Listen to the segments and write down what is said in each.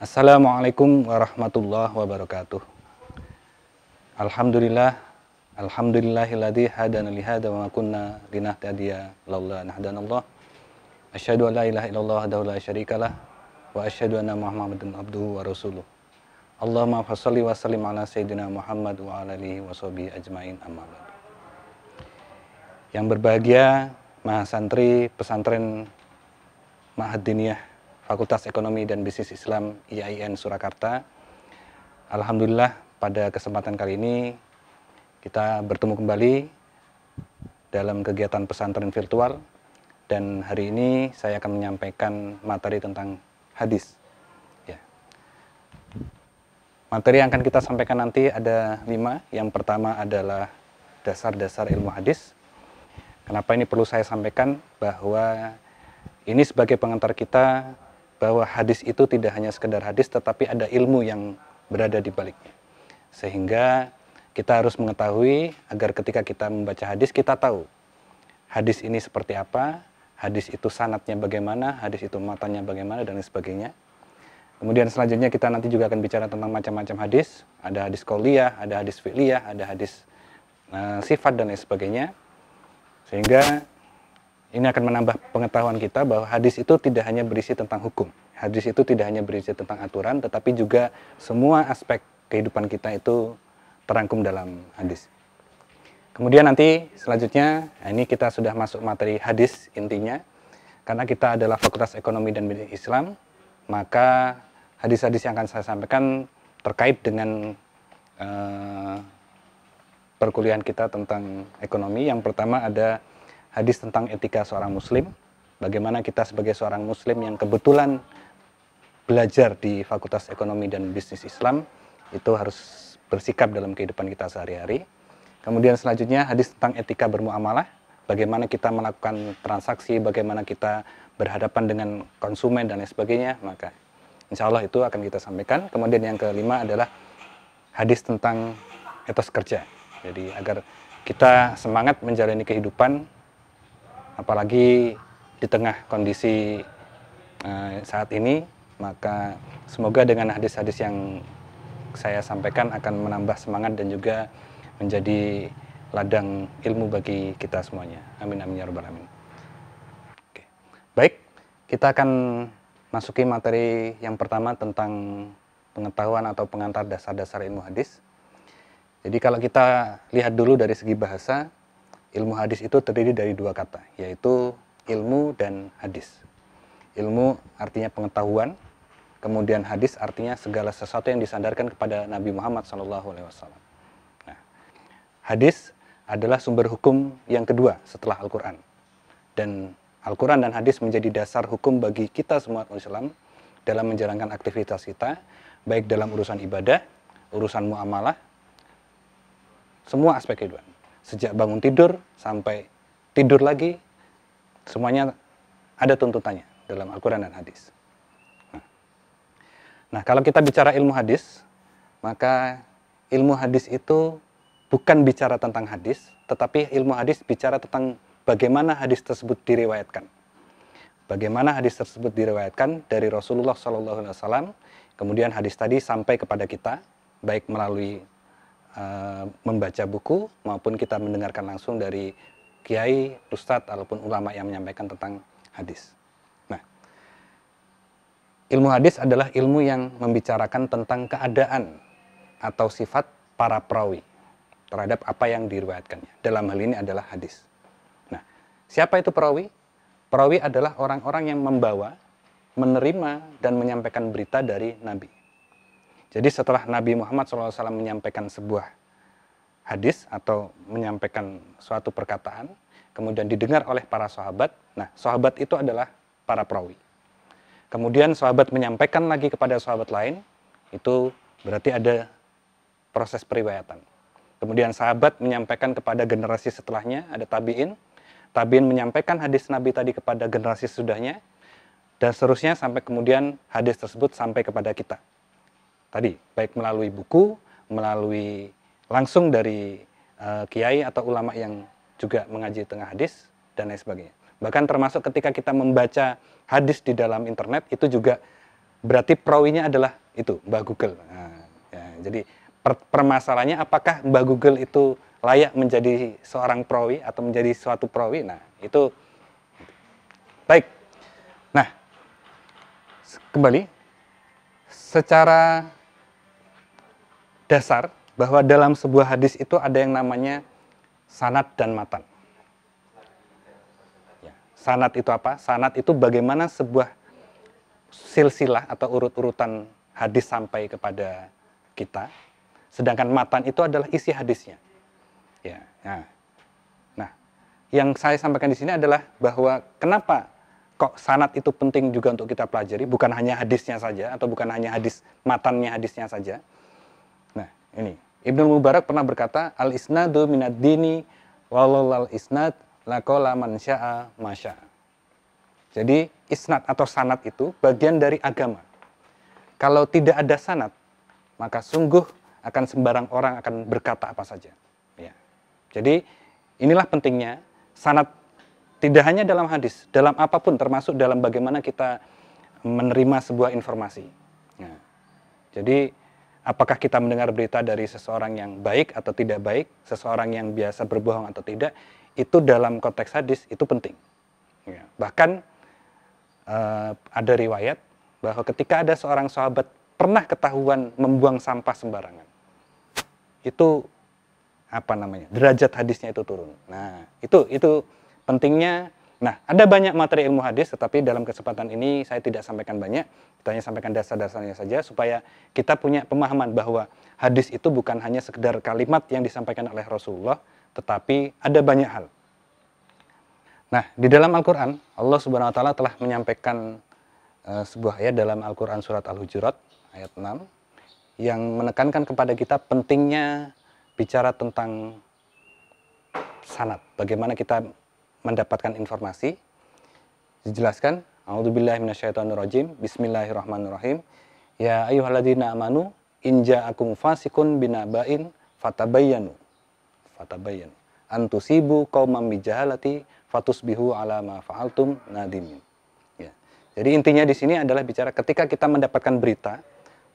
Assalamualaikum warahmatullahi wabarakatuh. Alhamdulillah, alhamdulillahilladzi hadana li hadza wa ma kunna linahtadiya laula an hadanallah. Asyhadu an la ilaha illallah wahdahu la syarikalah wa asyhadu anna Muhammadan abduhu wa rasuluh. Allahumma shalli wa sallim ala sayyidina Muhammad wa ala alihi washabihi ajmain amma ba'du. Yang berbahagia mahasantri pesantren Ma'had Diniyah Fakultas Ekonomi dan Bisnis Islam IAIN Surakarta. Alhamdulillah pada kesempatan kali ini kita bertemu kembali dalam kegiatan pesantren virtual, dan hari ini saya akan menyampaikan materi tentang hadis. Ya. Materi yang akan kita sampaikan nanti ada 5. Yang pertama adalah dasar-dasar ilmu hadis. Kenapa ini perlu saya sampaikan? Bahwa ini sebagai pengantar kita bahwa hadis itu tidak hanya sekedar hadis, tetapi ada ilmu yang berada di baliknya. Sehingga kita harus mengetahui agar ketika kita membaca hadis, kita tahu hadis ini seperti apa, hadis itu sanadnya bagaimana, hadis itu matanya bagaimana, dan sebagainya. Kemudian selanjutnya kita nanti juga akan bicara tentang macam-macam hadis. Ada hadis qauliyah, ada hadis fi'liyah, ada hadis sifat, dan lain sebagainya. Sehingga ini akan menambah pengetahuan kita bahwa hadis itu tidak hanya berisi tentang hukum. Hadis itu tidak hanya berisi tentang aturan, tetapi juga semua aspek kehidupan kita itu terangkum dalam hadis. Kemudian nanti selanjutnya, ini kita sudah masuk materi hadis intinya. Karena kita adalah Fakultas Ekonomi dan Bisnis Islam, maka hadis-hadis yang akan saya sampaikan terkait dengan perkuliahan kita tentang ekonomi. Yang pertama ada hadis tentang etika seorang muslim, bagaimana kita sebagai seorang muslim yang kebetulan belajar di Fakultas Ekonomi dan Bisnis Islam itu harus bersikap dalam kehidupan kita sehari-hari. Kemudian selanjutnya hadis tentang etika bermuamalah, bagaimana kita melakukan transaksi, bagaimana kita berhadapan dengan konsumen dan lain sebagainya, maka insya Allah itu akan kita sampaikan. Kemudian yang kelima adalah hadis tentang etos kerja, jadi agar kita semangat menjalani kehidupan, apalagi di tengah kondisi saat ini, maka semoga dengan hadis-hadis yang saya sampaikan akan menambah semangat dan juga menjadi ladang ilmu bagi kita semuanya. Amin amin ya rabbal alamin. Oke. Baik, kita akan masuki materi yang pertama tentang pengetahuan atau pengantar dasar-dasar ilmu hadis. Jadi kalau kita lihat dulu dari segi bahasa, ilmu hadis itu terdiri dari 2 kata, yaitu ilmu dan hadis. Ilmu artinya pengetahuan, kemudian hadis artinya segala sesuatu yang disandarkan kepada Nabi Muhammad SAW. Nah, hadis adalah sumber hukum yang kedua setelah Al-Quran. Dan Al-Quran dan hadis menjadi dasar hukum bagi kita semua Islam dalam menjalankan aktivitas kita, baik dalam urusan ibadah, urusan muamalah, semua aspek kehidupan. Sejak bangun tidur sampai tidur lagi, semuanya ada tuntutannya dalam Al-Quran dan hadis. Nah, kalau kita bicara ilmu hadis, maka ilmu hadis itu bukan bicara tentang hadis, tetapi ilmu hadis bicara tentang bagaimana hadis tersebut diriwayatkan. Bagaimana hadis tersebut diriwayatkan dari Rasulullah SAW, kemudian hadis tadi sampai kepada kita, baik melalui membaca buku maupun kita mendengarkan langsung dari kiai, ustadz, ataupun ulama yang menyampaikan tentang hadis. Nah, ilmu hadis adalah ilmu yang membicarakan tentang keadaan atau sifat para perawi terhadap apa yang diriwayatkannya. Dalam hal ini adalah hadis. Nah, siapa itu perawi? Perawi adalah orang-orang yang membawa, menerima, dan menyampaikan berita dari Nabi. Jadi setelah Nabi Muhammad SAW menyampaikan sebuah hadis atau menyampaikan suatu perkataan, kemudian didengar oleh para sahabat, nah sahabat itu adalah para perawi. Kemudian sahabat menyampaikan lagi kepada sahabat lain, itu berarti ada proses periwayatan. Kemudian sahabat menyampaikan kepada generasi setelahnya, ada tabi'in. Tabi'in menyampaikan hadis Nabi tadi kepada generasi sesudahnya, dan seterusnya sampai kemudian hadis tersebut sampai kepada kita. Tadi, baik melalui buku, melalui langsung dari kiai atau ulama yang juga mengaji tengah hadis, dan lain sebagainya. Bahkan termasuk ketika kita membaca hadis di dalam internet, itu juga berarti perawinya adalah itu Mbah Google. Nah, ya, jadi permasalahannya apakah Mbah Google itu layak menjadi seorang perawi atau menjadi suatu perawi? Nah, itu baik. Nah, kembali secara dasar bahwa dalam sebuah hadis itu ada yang namanya sanad dan matan. Ya, sanad itu apa? Sanad itu bagaimana sebuah silsilah atau urut-urutan hadis sampai kepada kita, sedangkan matan itu adalah isi hadisnya. Ya, nah, yang saya sampaikan di sini adalah bahwa kenapa kok sanad itu penting juga untuk kita pelajari, bukan hanya hadisnya saja atau bukan hanya hadis matannya hadisnya saja. Nah, ini Ibnu Mubarak pernah berkata, al-isnadu minad dini walal isnad laqala man syaa masya. Jadi isnad atau sanad itu bagian dari agama. Kalau tidak ada sanad, maka sungguh akan sembarang orang akan berkata apa saja. Ya. Jadi inilah pentingnya sanad, tidak hanya dalam hadis, dalam apapun, termasuk dalam bagaimana kita menerima sebuah informasi. Nah, jadi apakah kita mendengar berita dari seseorang yang baik atau tidak baik, seseorang yang biasa berbohong atau tidak, itu dalam konteks hadis itu penting. Ya. Bahkan ada riwayat bahwa ketika ada seorang sahabat pernah ketahuan membuang sampah sembarangan, itu derajat hadisnya itu turun. Nah, itu pentingnya. Nah, ada banyak materi ilmu hadis, tetapi dalam kesempatan ini saya tidak sampaikan banyak. Kita hanya sampaikan dasar-dasarnya saja supaya kita punya pemahaman bahwa hadis itu bukan hanya sekedar kalimat yang disampaikan oleh Rasulullah, tetapi ada banyak hal. Nah, di dalam Al-Quran, Allah Subhanahu wa Ta'ala telah menyampaikan sebuah ayat dalam Al-Quran surat Al-Hujurat ayat 6 yang menekankan kepada kita pentingnya bicara tentang sanad, bagaimana kita mendapatkan informasi. Dijelaskan, a'udzubillahi minasyaitonirrajim, bismillahirrahmanirrahim. Ya ayyuhalladzina amanu in ja'akum fasiqun binaba'in fatabayyanu antusibu qauman bijahalati fatusbihu ala ma fa'altum nadimin. Ya. Jadi intinya di sini adalah bicara ketika kita mendapatkan berita,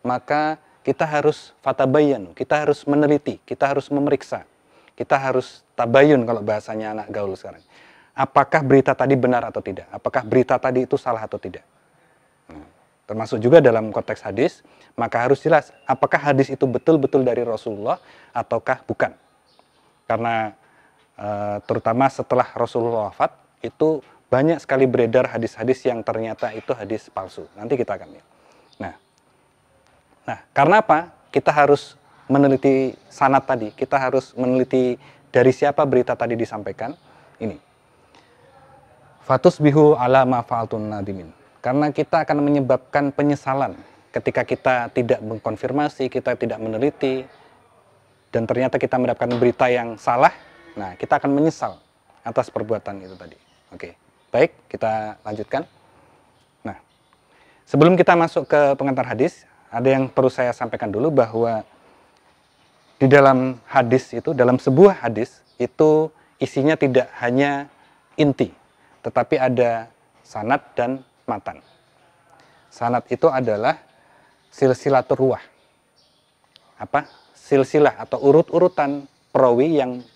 maka kita harus fatabayyanu, kita harus meneliti, kita harus memeriksa, kita harus tabayun kalau bahasanya anak gaul sekarang. Apakah berita tadi benar atau tidak? Apakah berita tadi itu salah atau tidak? Nah, termasuk juga dalam konteks hadis, maka harus jelas apakah hadis itu betul-betul dari Rasulullah ataukah bukan. Karena terutama setelah Rasulullah wafat, itu banyak sekali beredar hadis-hadis yang ternyata itu hadis palsu. Nanti kita akan lihat. Nah, karena apa? Kita harus meneliti sanad tadi, kita harus meneliti dari siapa berita tadi disampaikan. Ini. Fatusbihu ala ma fa'altum nadimin. Karena kita akan menyebabkan penyesalan ketika kita tidak mengkonfirmasi, kita tidak meneliti, dan ternyata kita mendapatkan berita yang salah. Nah, kita akan menyesal atas perbuatan itu tadi. Oke, baik, kita lanjutkan. Nah, sebelum kita masuk ke pengantar hadis, ada yang perlu saya sampaikan dulu bahwa di dalam hadis itu, dalam sebuah hadis, itu isinya tidak hanya inti, tetapi ada sanad dan matan. Sanad itu adalah silsilatur ruwah. Apa? Silsilah atau urut-urutan perawi yang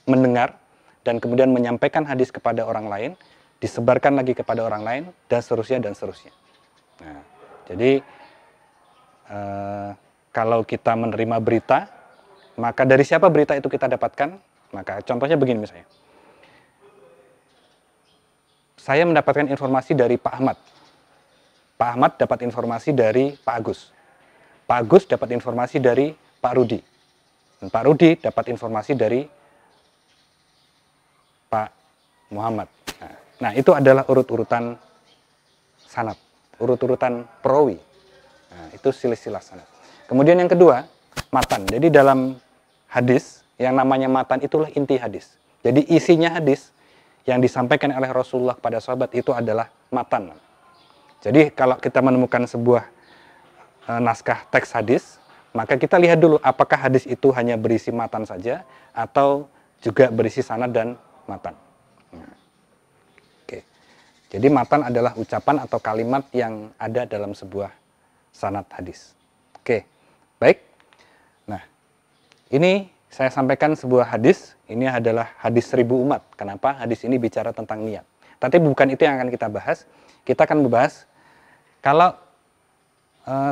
mendengar dan kemudian menyampaikan hadis kepada orang lain, disebarkan lagi kepada orang lain, dan seterusnya dan seterusnya. Nah, jadi kalau kita menerima berita, maka dari siapa berita itu kita dapatkan? Maka contohnya begini misalnya. Saya mendapatkan informasi dari Pak Ahmad. Pak Ahmad dapat informasi dari Pak Agus. Pak Agus dapat informasi dari Pak Rudi. Dan Pak Rudi dapat informasi dari Pak Muhammad. Nah, itu adalah urut-urutan sanad, urut-urutan perawi. Nah, itu silsilah sanad. Kemudian yang kedua, matan. Jadi dalam hadis, yang namanya matan itulah inti hadis. Jadi isinya hadis yang disampaikan oleh Rasulullah kepada sahabat itu adalah matan. Jadi kalau kita menemukan sebuah naskah teks hadis, maka kita lihat dulu apakah hadis itu hanya berisi matan saja atau juga berisi sanad dan matan. Oke. Jadi matan adalah ucapan atau kalimat yang ada dalam sebuah sanad hadis. Oke, baik. Nah, ini saya sampaikan sebuah hadis. Ini adalah hadis 1000 umat. Kenapa? Hadis ini bicara tentang niat. Tapi bukan itu yang akan kita bahas. Kita akan membahas kalau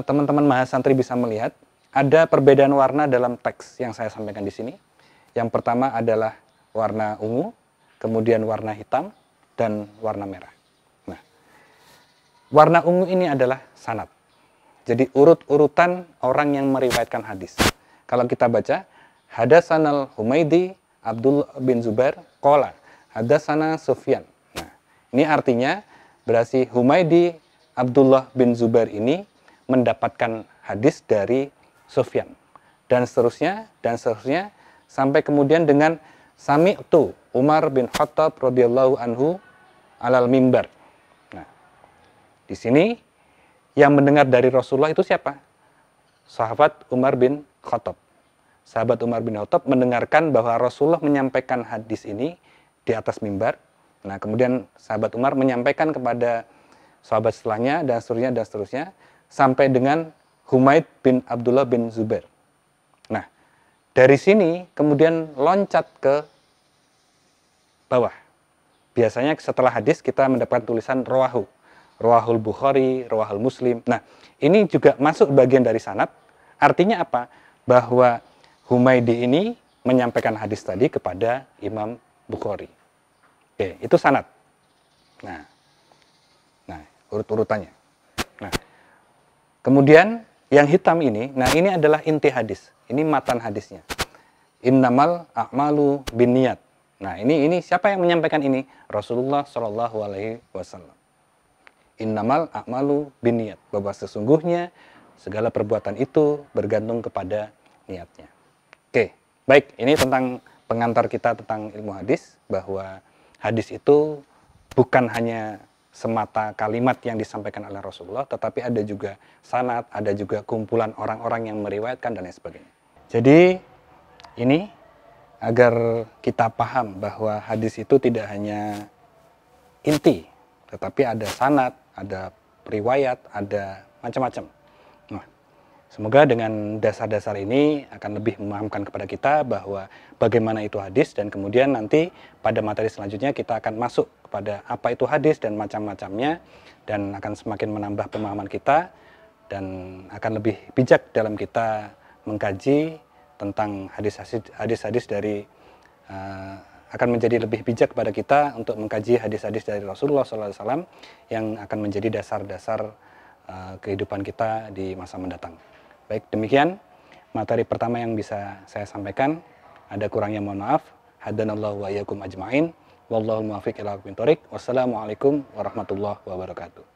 teman-teman mahasantri bisa melihat ada perbedaan warna dalam teks yang saya sampaikan di sini. Yang pertama adalah warna ungu, kemudian warna hitam, dan warna merah. Nah, warna ungu ini adalah sanad. Jadi urut-urutan orang yang meriwayatkan hadis. Kalau kita baca, Hadasanal Humaydi Abdullah bin Zubair qala hadasana Sufyan. Nah, ini artinya berarti Humaydi Abdullah bin Zubair ini mendapatkan hadis dari Sufyan. Dan seterusnya sampai kemudian dengan Sami'tu Umar bin Khattab radhiyallahu anhu alal mimbar. Nah, di sini yang mendengar dari Rasulullah itu siapa? Sahabat Umar bin Khattab. Sahabat Umar bin Khattab mendengarkan bahwa Rasulullah menyampaikan hadis ini di atas mimbar. Nah, kemudian sahabat Umar menyampaikan kepada sahabat setelahnya dan seterusnya sampai dengan Humaid bin Abdullah bin Zubair. Nah, dari sini kemudian loncat ke bawah. Biasanya setelah hadis kita mendapatkan tulisan Rawahul Bukhari, Rawahul Muslim. Nah, ini juga masuk bagian dari sanad. Artinya apa? Bahwa Humaydi ini menyampaikan hadis tadi kepada Imam Bukhari. Oke, itu sanad. Nah, urut-urutannya. Nah, kemudian yang hitam ini, nah ini adalah inti hadis. Ini matan hadisnya. Innamal a'malu binniyat. Nah, ini siapa yang menyampaikan ini? Rasulullah Shallallahu alaihi wasallam. Innamal a'malu binniyat. Bahwa sesungguhnya segala perbuatan itu bergantung kepada niatnya. Oke, baik. Ini tentang pengantar kita tentang ilmu hadis, bahwa hadis itu bukan hanya semata kalimat yang disampaikan oleh Rasulullah, tetapi ada juga sanad, ada juga kumpulan orang-orang yang meriwayatkan dan lain sebagainya. Jadi ini agar kita paham bahwa hadis itu tidak hanya inti, tetapi ada sanad, ada riwayat, ada macam-macam. Nah, semoga dengan dasar-dasar ini akan lebih memahamkan kepada kita bahwa bagaimana itu hadis, dan kemudian nanti pada materi selanjutnya kita akan masuk kepada apa itu hadis dan macam-macamnya, dan akan semakin menambah pemahaman kita dan akan lebih bijak dalam kita mengkaji tentang hadis-hadis dari akan menjadi lebih bijak kepada kita untuk mengkaji hadis-hadis dari Rasulullah SAW yang akan menjadi dasar-dasar kehidupan kita di masa mendatang. Baik, demikian materi pertama yang bisa saya sampaikan. Ada kurangnya mohon maaf. Hadanallahu wa iyyakum ajma'in. Wallahul muwaffiq ila aqwamit thoriq. Wassalamualaikum warahmatullahi wabarakatuh.